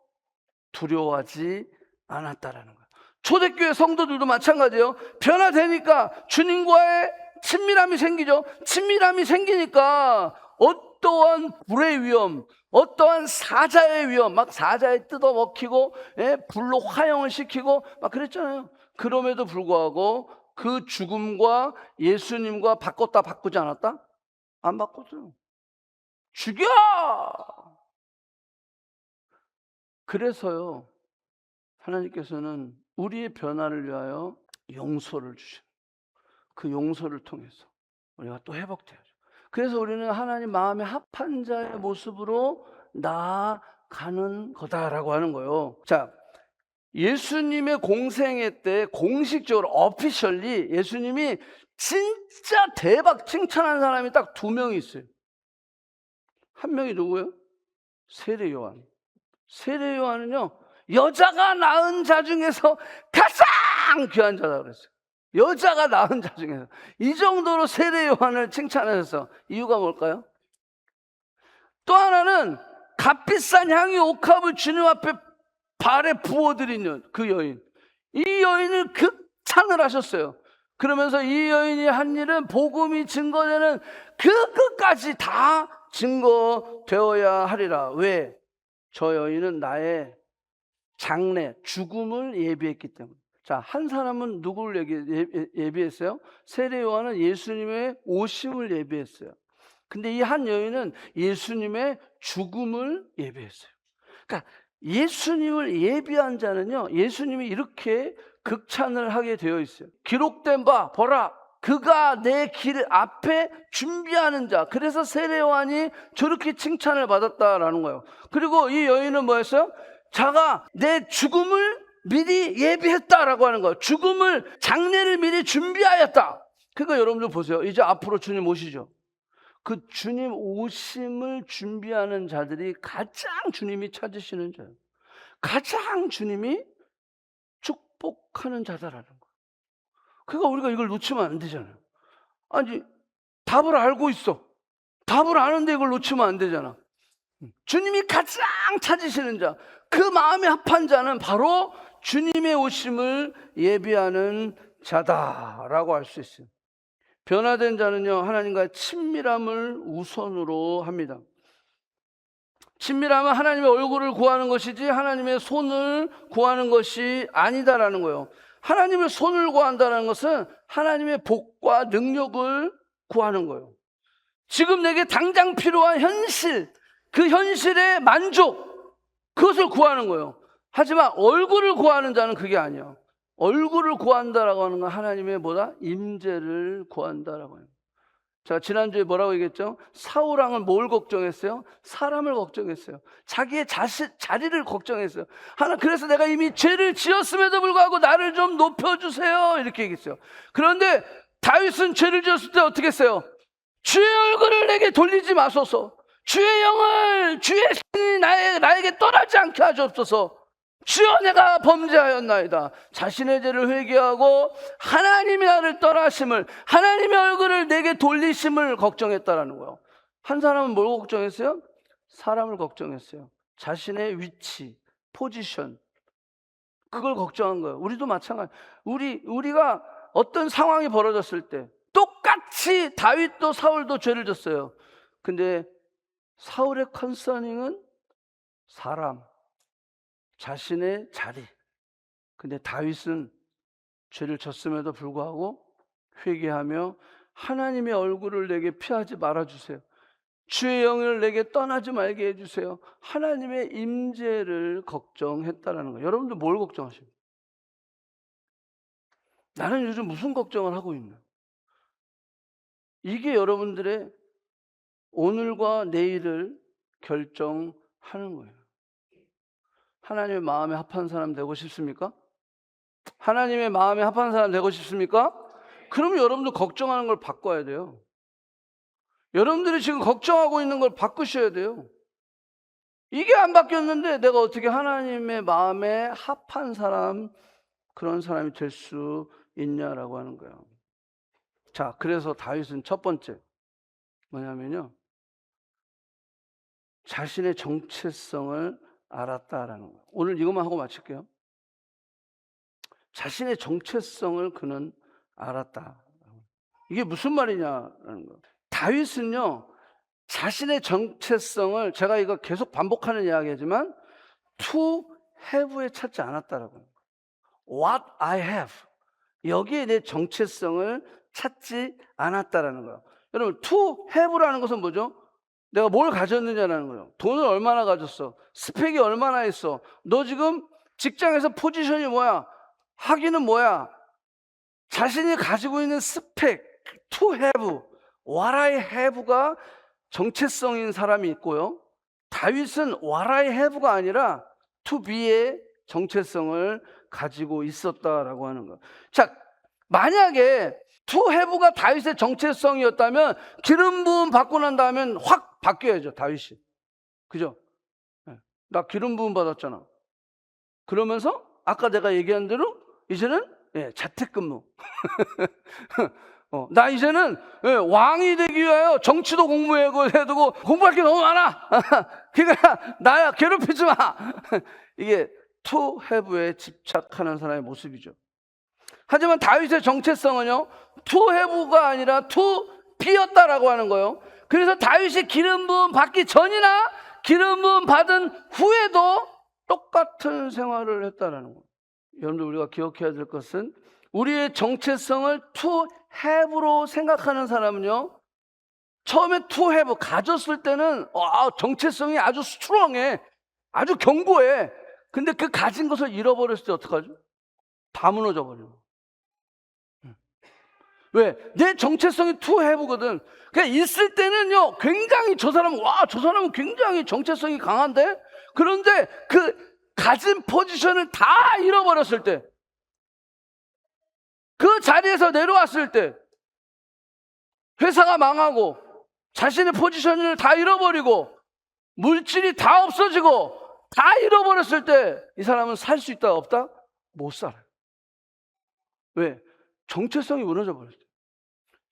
두려워하지 않았다라는 거예요. 초대교회 성도들도 마찬가지예요. 변화되니까 주님과의 친밀함이 생기죠. 친밀함이 생기니까 어떠한 불의 위험, 어떠한 사자의 위험, 막 사자에 뜯어먹히고, 불로 화형을 시키고 막 그랬잖아요. 그럼에도 불구하고 그 죽음과 예수님과 바꿨다 바꾸지 않았다? 안 바꿨어요. 죽여! 그래서요, 하나님께서는 우리의 변화를 위하여 용서를 주시는, 그 용서를 통해서 우리가 또 회복돼야죠. 그래서 우리는 하나님 마음에 합한 자의 모습으로 나아가는 거다라고 하는 거예요. 자, 예수님의 공생애 때 공식적으로 오피셜리 예수님이 진짜 대박 칭찬한 사람이 딱 2명이 있어요. 한 명이 누구예요? 세례 요한. 세례 요한은요, 여자가 낳은 자 중에서 가장 귀한 자라고 그랬어요. 여자가 낳은 자 중에서. 이 정도로 세례 요한을 칭찬하셔서. 이유가 뭘까요? 또 하나는 값비싼 향유 옥합을 주님 앞에 발에 부어드린 그 여인, 이 여인을 극찬을 하셨어요. 그러면서 이 여인이 한 일은 복음이 증거되는 그 끝까지 다 증거되어야 하리라. 왜? 저 여인은 나의 장래, 죽음을 예비했기 때문에. 자, 한 사람은 누구를 예비했어요? 세례 요한은 예수님의 오심을 예비했어요. 근데 이 한 여인은 예수님의 죽음을 예비했어요. 그러니까 예수님을 예비한 자는요, 예수님이 이렇게 극찬을 하게 되어 있어요. 기록된 바 보라, 그가 내 길 앞에 준비하는 자. 그래서 세례 요한이 저렇게 칭찬을 받았다라는 거예요. 그리고 이 여인은 뭐였어요? 자가 내 죽음을 미리 예비했다라고 하는 거예요. 죽음을, 장례를 미리 준비하였다. 그러니까 여러분들 보세요. 이제 앞으로 주님 오시죠. 그 주님 오심을 준비하는 자들이 가장 주님이 찾으시는 자예요. 가장 주님이 축복하는 자다라는 거예요. 그러니까 우리가 이걸 놓치면 안 되잖아요. 아니, 답을 알고 있어. 답을 아는데 이걸 놓치면 안 되잖아. 주님이 가장 찾으시는 자, 그 마음에 합한 자는 바로 주님의 오심을 예비하는 자다라고 할 수 있어요. 변화된 자는요, 하나님과의 친밀함을 우선으로 합니다. 친밀함은 하나님의 얼굴을 구하는 것이지 하나님의 손을 구하는 것이 아니다라는 거예요. 하나님의 손을 구한다는 것은 하나님의 복과 능력을 구하는 거예요. 지금 내게 당장 필요한 현실, 그 현실의 만족, 그것을 구하는 거예요. 하지만 얼굴을 구하는 자는 그게 아니에요. 얼굴을 구한다라고 하는 건 하나님의 뭐다? 임재를 구한다라고 해요. 제가 지난주에 뭐라고 얘기했죠? 사울왕은 뭘 걱정했어요? 사람을 걱정했어요. 자기의 자리를 걱정했어요. 그래서 내가 이미 죄를 지었음에도 불구하고 나를 좀 높여주세요, 이렇게 얘기했어요. 그런데 다윗은 죄를 지었을 때 어떻게 했어요? 주의 얼굴을 내게 돌리지 마소서, 주의 영을, 주의 신이 나에게 떠나지 않게 하시옵소서. 주여 내가 범죄하였나이다. 자신의 죄를 회개하고 하나님이 나를 떠나심을, 하나님의 얼굴을 내게 돌리심을 걱정했다라는 거예요. 한 사람은 뭘 걱정했어요? 사람을 걱정했어요. 자신의 위치, 포지션, 그걸 걱정한 거예요. 우리도 마찬가지. 우리가 어떤 상황이 벌어졌을 때 똑같이 다윗도 사울도 죄를 졌어요. 근데 사울의 컨서닝은 사람, 자신의 자리. 근데 다윗은 죄를 졌음에도 불구하고 회개하며 하나님의 얼굴을 내게 피하지 말아주세요. 주의 영을 내게 떠나지 말게 해주세요. 하나님의 임재를 걱정했다라는 거예요. 여러분들 뭘 걱정하십니까? 나는 요즘 무슨 걱정을 하고 있나? 이게 여러분들의 오늘과 내일을 결정하는 거예요. 하나님의 마음에 합한 사람 되고 싶습니까? 하나님의 마음에 합한 사람 되고 싶습니까? 그러면 여러분들 걱정하는 걸 바꿔야 돼요. 여러분들이 지금 걱정하고 있는 걸 바꾸셔야 돼요. 이게 안 바뀌었는데 내가 어떻게 하나님의 마음에 합한 사람, 그런 사람이 될 수 있냐라고 하는 거예요. 자, 그래서 다윗은 첫 번째 뭐냐면요, 자신의 정체성을 알았다라는 거예요. 오늘 이것만 하고 마칠게요. 자신의 정체성을 그는 알았다. 이게 무슨 말이냐라는 거예요. 다윗은요, 자신의 정체성을, 제가 이거 계속 반복하는 이야기지만 to have에 찾지 않았다라고요. What I have, 여기에 내 정체성을 찾지 않았다라는 거예요. 여러분, to have라는 것은 뭐죠? 내가 뭘 가졌느냐라는 거예요. 돈을 얼마나 가졌어? 스펙이 얼마나 있어? 너 지금 직장에서 포지션이 뭐야? 학위는 뭐야? 자신이 가지고 있는 스펙, to have, what I have가 정체성인 사람이 있고요. 다윗은 what I have가 아니라 to be의 정체성을 가지고 있었다라고 하는 거예요. 자, 만약에 to have가 다윗의 정체성이었다면 기름 부음 받고 난 다음엔 확 바뀌어야죠, 다윗이. 그죠? 나 기름 부음 받았잖아. 그러면서 아까 내가 얘기한 대로 이제는 자택근무. 나 이제는 왕이 되기 위하여 정치도 공부해두고 공부할 게 너무 많아. 그러니까 나야 괴롭히지 마. 이게 to have에 집착하는 사람의 모습이죠. 하지만 다윗의 정체성은요, to have가 아니라 to be였다라고 하는 거예요. 그래서 다윗이 기름 부음 받기 전이나 기름 부음 받은 후에도 똑같은 생활을 했다라는 거예요. 여러분들, 우리가 기억해야 될 것은 우리의 정체성을 to have로 생각하는 사람은요, 처음에 to have 가졌을 때는 정체성이 아주 스트롱해, 아주 견고해. 근데 그 가진 것을 잃어버렸을 때 어떡하죠? 다 무너져 버려요. 왜? 내 정체성이 to have거든. 그냥 있을 때는요, 굉장히 저 사람은 굉장히 정체성이 강한데, 그런데 그 가진 포지션을 다 잃어버렸을 때, 그 자리에서 내려왔을 때, 회사가 망하고 자신의 포지션을 다 잃어버리고 물질이 다 없어지고 다 잃어버렸을 때 이 사람은 살 수 있다 없다? 못 살아요. 왜? 정체성이 무너져 버렸어요.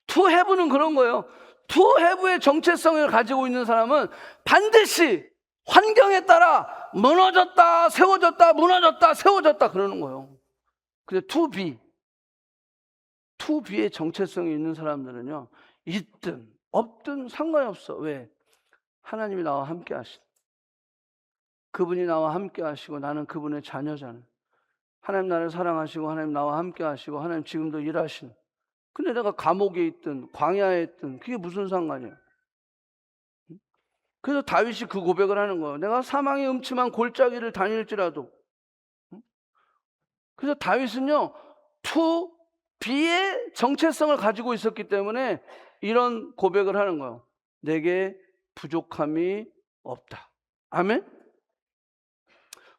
to have는 그런 거예요. to have의 정체성을 가지고 있는 사람은 반드시 환경에 따라 무너졌다 세워졌다 무너졌다 세워졌다 그러는 거예요. 근데 to be의 정체성이 있는 사람들은요, 있든 없든 상관이 없어. 왜? 하나님이 나와 함께 하시는, 그분이 나와 함께 하시고 나는 그분의 자녀잖아요. 하나님 나를 사랑하시고 하나님 나와 함께 하시고 하나님 지금도 일하시는. 근데 내가 감옥에 있든 광야에 있든 그게 무슨 상관이에요? 그래서 다윗이 그 고백을 하는 거예요. 내가 사망의 음침한 골짜기를 다닐지라도. 그래서 다윗은요, to be의 정체성을 가지고 있었기 때문에 이런 고백을 하는 거예요. 내게 부족함이 없다. 아멘?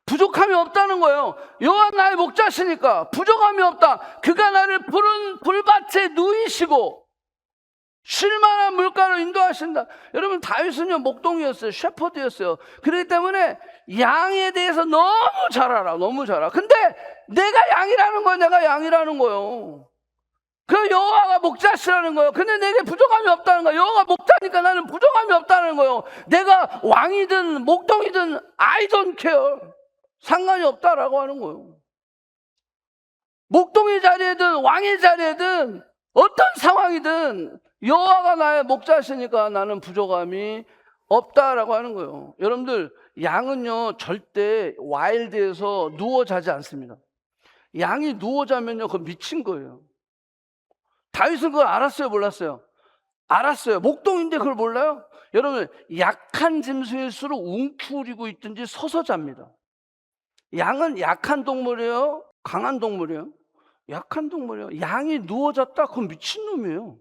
부족함이 없다는 거예요. 여호와 나의 목자시니까 부족함이 없다. 그가 나를 푸른 풀밭에 누이시고 쉴만한 물가로 인도하신다. 여러분, 다윗은요 목동이었어요. 셰퍼드였어요. 그렇기 때문에 양에 대해서 너무 잘 알아. 너무 잘 알아. 근데 내가 양이라는 거예요. 내가 양이라는 거예요. 그 여호와가 목자시라는 거예요. 근데 내게 부족함이 없다는 거예요. 여호와가 목자니까 나는 부족함이 없다는 거예요. 내가 왕이든 목동이든 I don't care. 상관이 없다라고 하는 거예요. 목동의 자리에든 왕의 자리에든 어떤 상황이든 여호와가 나의 목자시니까 나는 부족함이 없다라고 하는 거예요. 여러분들, 양은요 절대 와일드에서 누워 자지 않습니다. 양이 누워 자면요 그건 미친 거예요. 다윗은 그걸 알았어요, 몰랐어요? 알았어요. 목동인데 그걸 몰라요? 여러분, 약한 짐승일수록 웅크리고 있든지 서서 잡니다. 양은 약한 동물이에요? 강한 동물이에요? 약한 동물이에요. 양이 누워 잤다? 그건 미친놈이에요.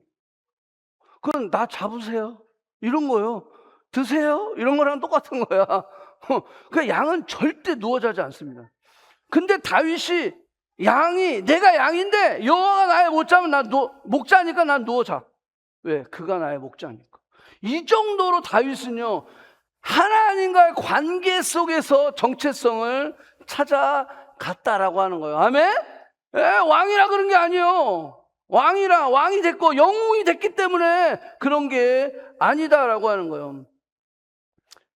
그건 나 잡으세요 이런 거예요. 드세요 이런 거랑 똑같은 거야. 그 양은 절대 누워 자지 않습니다. 근데 다윗이 양이, 내가 양인데 여호와가 나의 목자니까 난 누워 자. 왜? 그가 나의 목자니까. 이 정도로 다윗은요 하나님과의 관계 속에서 정체성을 찾아갔다라고 하는 거예요. 아멘? 예, 왕이라 그런 게 아니에요. 왕이 됐고 영웅이 됐기 때문에 그런 게 아니다라고 하는 거예요.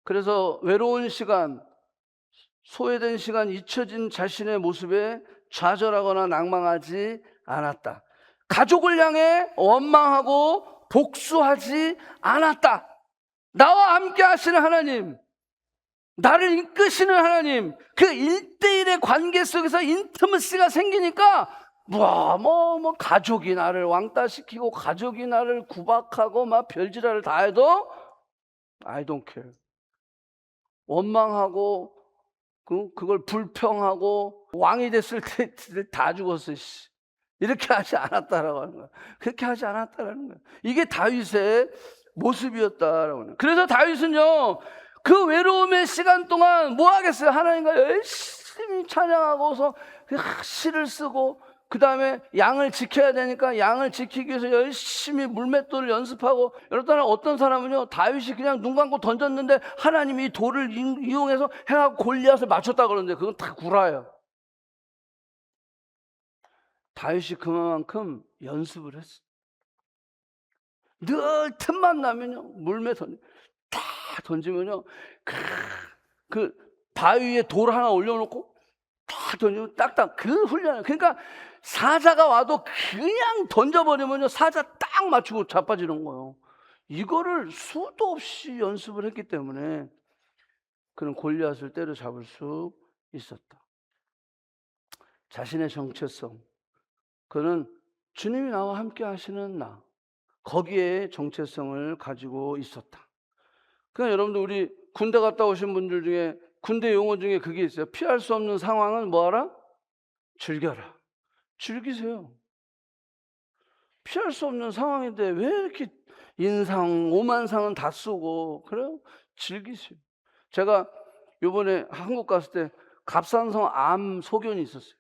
그래서 외로운 시간, 소외된 시간, 잊혀진 자신의 모습에 좌절하거나 낭망하지 않았다. 가족을 향해 원망하고 복수하지 않았다. 나와 함께 하시는 하나님, 나를 이끄시는 하나님, 그 1대1의 관계 속에서 인티머시가 생기니까 가족이 나를 왕따시키고 가족이 나를 구박하고 막 별지랄을 다 해도 I don't care. 원망하고 그걸 불평하고 왕이 됐을 때 다 죽었어. 이렇게 하지 않았다라고 하는 거야. 그렇게 하지 않았다라는 거야. 이게 다윗의 모습이었다라고 하는 거야. 그래서 다윗은요 그 외로움의 시간 동안 뭐 하겠어요? 하나님과 열심히 찬양하고서 시를 쓰고, 그 다음에 양을 지켜야 되니까 양을 지키기 위해서 열심히 물맷돌을 연습하고. 여러분, 어떤 사람은요 다윗이 그냥 눈 감고 던졌는데 하나님이 이 돌을 이용해서 해갖고 골리앗을 맞췄다 그러는데 그건 다 구라예요. 다윗이 그만큼 연습을 했어. 늘 틈만 나면요 물맷돌 다 던지면요 그 바위 위에 돌 하나 올려놓고 다 던지면 딱딱 그 훈련을. 그러니까 사자가 와도 그냥 던져버리면요 사자 딱 맞추고 자빠지는 거예요. 이거를 수도 없이 연습을 했기 때문에 그는 골리앗을 때려잡을 수 있었다. 자신의 정체성, 그는 주님이 나와 함께 하시는 나, 거기에 정체성을 가지고 있었다. 그러니까 여러분들, 우리 군대 갔다 오신 분들 중에 군대 용어 중에 그게 있어요. 피할 수 없는 상황은 뭐하라? 즐겨라. 즐기세요. 피할 수 없는 상황인데 왜 이렇게 인상, 오만상은 다 쓰고 그래요? 즐기세요. 제가 요번에 한국 갔을 때 갑산성 암 소견이 있었어요.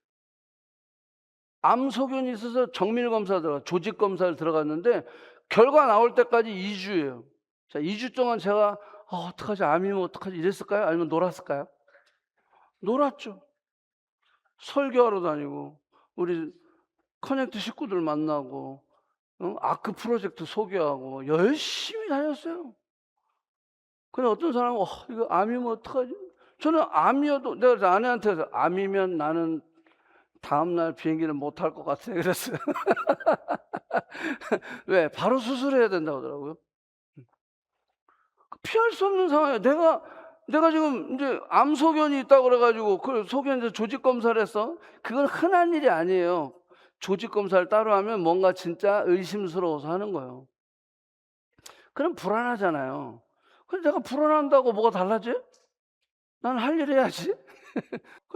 암 소견이 있어서 정밀 검사 조직 검사를 들어갔는데 결과 나올 때까지 2주예요. 자, 2주 동안 제가 어떡하지? 암이면 어떡하지? 이랬을까요? 아니면 놀았을까요? 놀았죠. 설교하러 다니고 우리 커넥트 식구들 만나고 아크 프로젝트 소개하고 열심히 다녔어요. 근데 어떤 사람은 이거 암이면 어떡하지? 저는 암이어도, 내가 아내한테 암이면 나는 다음날 비행기를 못 탈 것 같아 그랬어요. 왜? 바로 수술해야 된다고 하더라고요. 피할 수 없는 상황이에요. 내가 지금 이제 암 소견이 있다고 그래가지고 그 소견 이제 조직 검사를 했어. 그건 흔한 일이 아니에요. 조직 검사를 따로 하면 뭔가 진짜 의심스러워서 하는 거예요. 그럼 불안하잖아요. 근데 내가 불안한다고 뭐가 달라져? 난 할 일 해야지.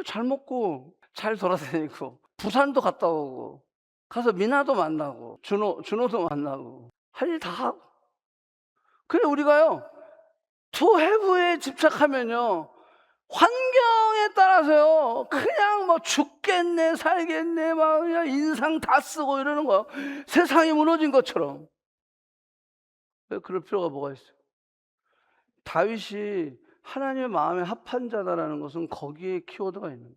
잘 먹고 잘 돌아다니고 부산도 갔다 오고 가서 미나도 만나고 준호도 만나고 할 일 다 하고. 근데 우리가요 to have에 집착하면요 환경에 따라서요 그냥 뭐 죽겠네 살겠네 막 그냥 인상 다 쓰고 이러는 거예요. 세상이 무너진 것처럼. 왜 그럴 필요가 뭐가 있어요? 다윗이 하나님의 마음에 합한 자다라는 것은 거기에 키워드가 있는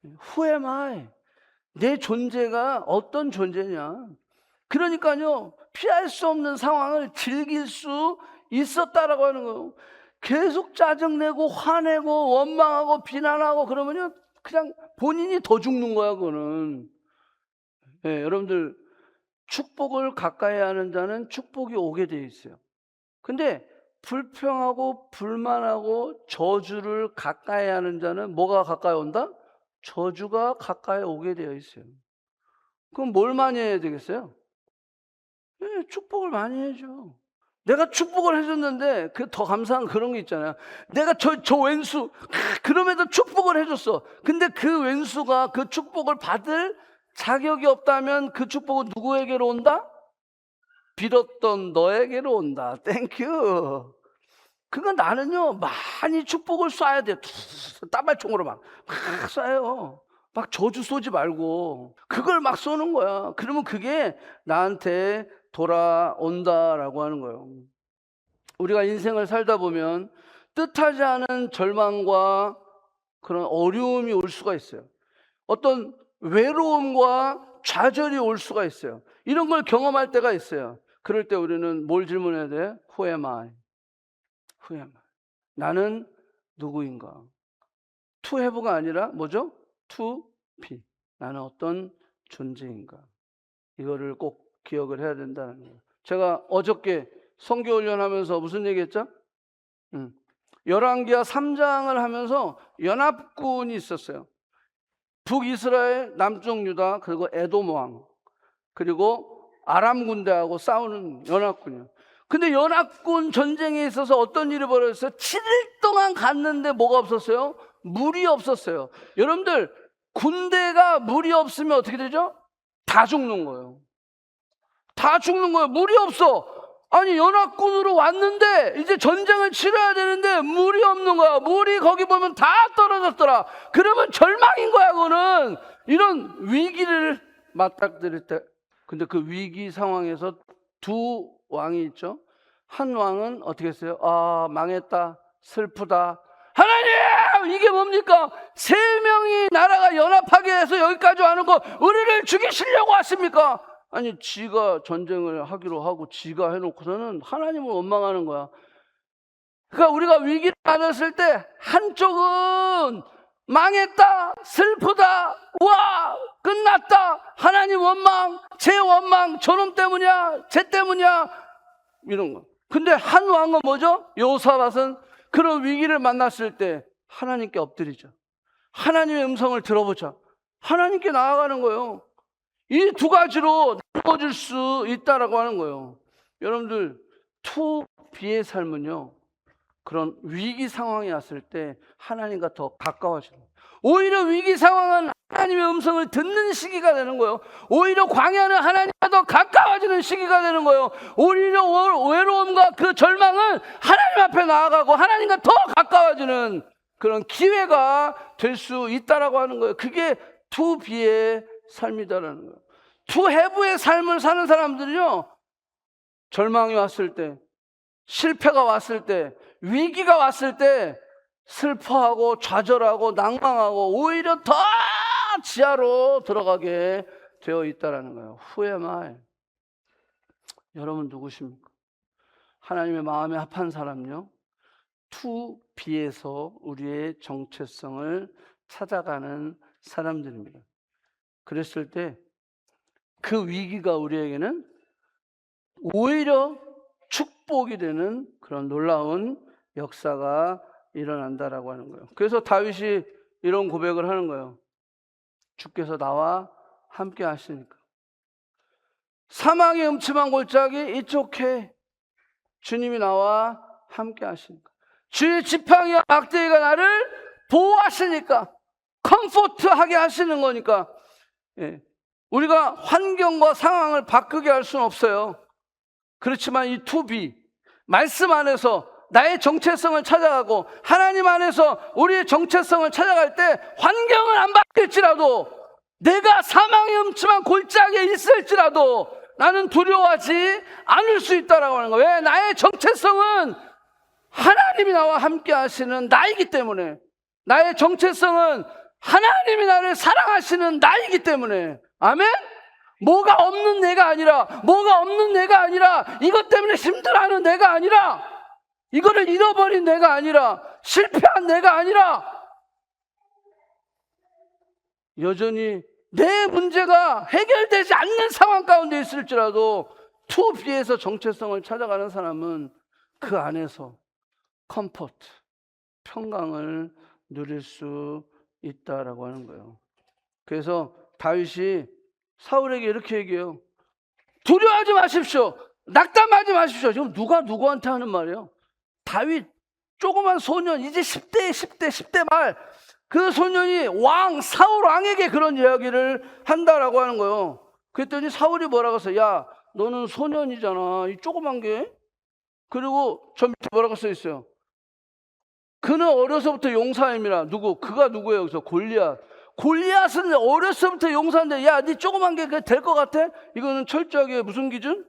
거예요. Who am I? 내 존재가 어떤 존재냐? 그러니까요, 피할 수 없는 상황을 즐길 수 있었다라고 하는 거예요. 계속 짜증내고 화내고 원망하고 비난하고 그러면요, 그냥 본인이 더 죽는 거야, 그거는. 네, 여러분들, 축복을 가까이 하는 자는 축복이 오게 돼 있어요. 근데 불평하고 불만하고 저주를 가까이 하는 자는 뭐가 가까이 온다? 저주가 가까이 오게 되어 있어요. 그럼 뭘 많이 해야 되겠어요? 네, 축복을 많이 해줘. 내가 축복을 해줬는데 그 더 감사한 그런 게 있잖아요. 내가 저 왼수 그럼에도 축복을 해줬어. 근데 그 왼수가 그 축복을 받을 자격이 없다면 그 축복은 누구에게로 온다? 빌었던 너에게로 온다. 땡큐. 그건 나는요, 많이 축복을 쏴야 돼. 따발총으로 막 쏴요. 막 저주 쏘지 말고 그걸 막 쏘는 거야. 그러면 그게 나한테 돌아온다라고 하는 거예요. 우리가 인생을 살다 보면 뜻하지 않은 절망과 그런 어려움이 올 수가 있어요. 어떤 외로움과 좌절이 올 수가 있어요. 이런 걸 경험할 때가 있어요. 그럴 때 우리는 뭘 질문해야 돼? Who am I? Who am I? 나는 누구인가? To have가 아니라 뭐죠? To be. 나는 어떤 존재인가? 이거를 꼭 기억을 해야 된다는 거예요. 제가 어저께 선교훈련하면서 무슨 얘기했죠? 열왕기하 3장을 하면서 연합군이 있었어요. 북이스라엘, 남쪽 유다, 그리고 에돔 왕, 그리고 아람 군대하고 싸우는 연합군이에요. 근데 연합군 전쟁에 있어서 어떤 일이 벌어졌어요? 7일 동안 갔는데 뭐가 없었어요? 물이 없었어요. 여러분들, 군대가 물이 없으면 어떻게 되죠? 다 죽는 거예요. 다 죽는 거예요. 물이 없어. 아니, 연합군으로 왔는데 이제 전쟁을 치러야 되는데 물이 없는 거야. 물이 거기 보면 다 떨어졌더라. 그러면 절망인 거야, 그거는. 이런 위기를 맞닥뜨릴 때. 근데 그 위기 상황에서 두 왕이 있죠. 한 왕은 어떻게 했어요? 아, 망했다. 슬프다. 하나님! 이게 뭡니까? 3명이 나라가 연합하게 해서 여기까지 와는 거 우리를 죽이시려고 왔습니까? 아니, 지가 전쟁을 하기로 하고 지가 해놓고서는 하나님을 원망하는 거야. 그러니까 우리가 위기를 받았을 때 한쪽은 망했다, 슬프다, 와, 끝났다, 하나님 원망, 제 원망, 저놈 때문이야, 쟤 때문이야, 이런 거. 근데 한 왕은 뭐죠? 여호사밧은 그런 위기를 만났을 때 하나님께 엎드리자. 하나님의 음성을 들어보자. 하나님께 나아가는 거예요. 이 두 가지로 나눠질 수 있다라고 하는 거예요. 여러분들, 투비의 삶은요, 그런 위기 상황이 왔을 때 하나님과 더 가까워지는 거예요. 오히려 위기 상황은 하나님의 음성을 듣는 시기가 되는 거예요. 오히려 광야는 하나님과 더 가까워지는 시기가 되는 거예요. 오히려 외로움과 그 절망은 하나님 앞에 나아가고 하나님과 더 가까워지는 그런 기회가 될 수 있다라고 하는 거예요. 그게 투비의 삶이다라는 거예요. 투 해브의 삶을 사는 사람들이요, 절망이 왔을 때, 실패가 왔을 때, 위기가 왔을 때 슬퍼하고 좌절하고 낭망하고 오히려 더 지하로 들어가게 되어 있다라는 거예요. Who am I? 여러분 누구십니까? 하나님의 마음에 합한 사람요, 투비에서 우리의 정체성을 찾아가는 사람들입니다. 그랬을 때 그 위기가 우리에게는 오히려 축복이 되는 그런 놀라운 역사가 일어난다라고 하는 거예요. 그래서 다윗이 이런 고백을 하는 거예요. 주께서 나와 함께 하시니까. 사망의 음침한 골짜기 이쪽해 주님이 나와 함께 하시니까. 주의 지팡이와 막대기가 나를 보호하시니까, 컴포트하게 하시는 거니까. 예. 우리가 환경과 상황을 바꾸게 할 수는 없어요. 그렇지만 이 투비, 말씀 안에서 나의 정체성을 찾아가고 하나님 안에서 우리의 정체성을 찾아갈 때 환경은 안 바뀔지라도, 내가 사망의 음침한 골짜기에 있을지라도 나는 두려워하지 않을 수 있다라고 하는 거예요. 왜? 나의 정체성은 하나님이 나와 함께 하시는 나이기 때문에. 나의 정체성은 하나님이 나를 사랑하시는 나이기 때문에. 아멘? 뭐가 없는 내가 아니라, 뭐가 없는 내가 아니라, 이것 때문에 힘들어하는 내가 아니라, 이거를 잃어버린 내가 아니라, 실패한 내가 아니라, 여전히 내 문제가 해결되지 않는 상황 가운데 있을지라도 2B에서 정체성을 찾아가는 사람은 그 안에서 컴포트, 평강을 누릴 수 있다라고 하는 거예요. 그래서 다윗이 사울에게 이렇게 얘기해요. 두려워하지 마십시오. 낙담하지 마십시오. 지금 누가 누구한테 하는 말이에요? 다윗 조그만 소년, 이제 10대 말, 그 소년이 사울 왕에게 그런 이야기를 한다라고 하는 거예요. 그랬더니 사울이 뭐라고 했어요? 야, 너는 소년이잖아. 이 조그만 게. 그리고 저 밑에 뭐라고 써 있어요? 그는 어려서부터 용사임이라. 누구? 그가 누구예요? 그래서 골리앗. 골리앗은 어려서부터 용사인데, 야, 네 조그만 게 될 것 같아? 이거는 철저하게 무슨 기준?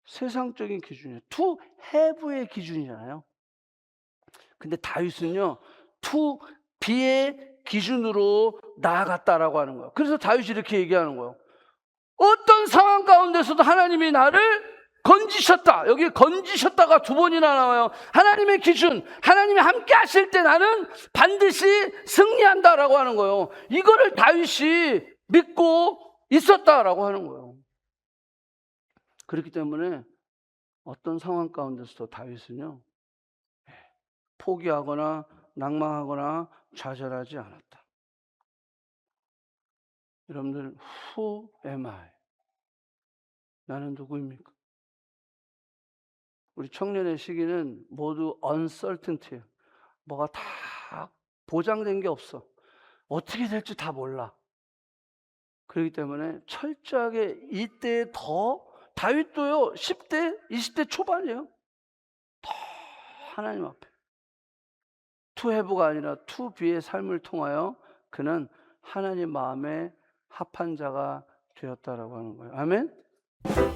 세상적인 기준이에요. 투 해부의 기준이잖아요. 근데 다윗은요, 투 비의 기준으로 나아갔다라고 하는 거예요. 그래서 다윗이 이렇게 얘기하는 거예요. 어떤 상황 가운데서도 하나님이 나를 건지셨다. 여기 건지셨다가 2번이나 나와요. 하나님의 기준, 하나님이 함께 하실 때 나는 반드시 승리한다라고 하는 거예요. 이거를 다윗이 믿고 있었다라고 하는 거예요. 그렇기 때문에 어떤 상황 가운데서도 다윗은요, 포기하거나 낭망하거나 좌절하지 않았다. 여러분들, who am I? 나는 누구입니까? 우리 청년의 시기는 모두 uncertainty. 뭐가 다 보장된 게 없어. 어떻게 될지 다 몰라. 그렇기 때문에 철저하게 이때 더, 다윗도요 10대, 20대 초반이에요. 더 하나님 앞에 to have가 아니라 to be의 삶을 통하여 그는 하나님 마음에 합한 자가 되었다라고 하는 거예요. 아멘.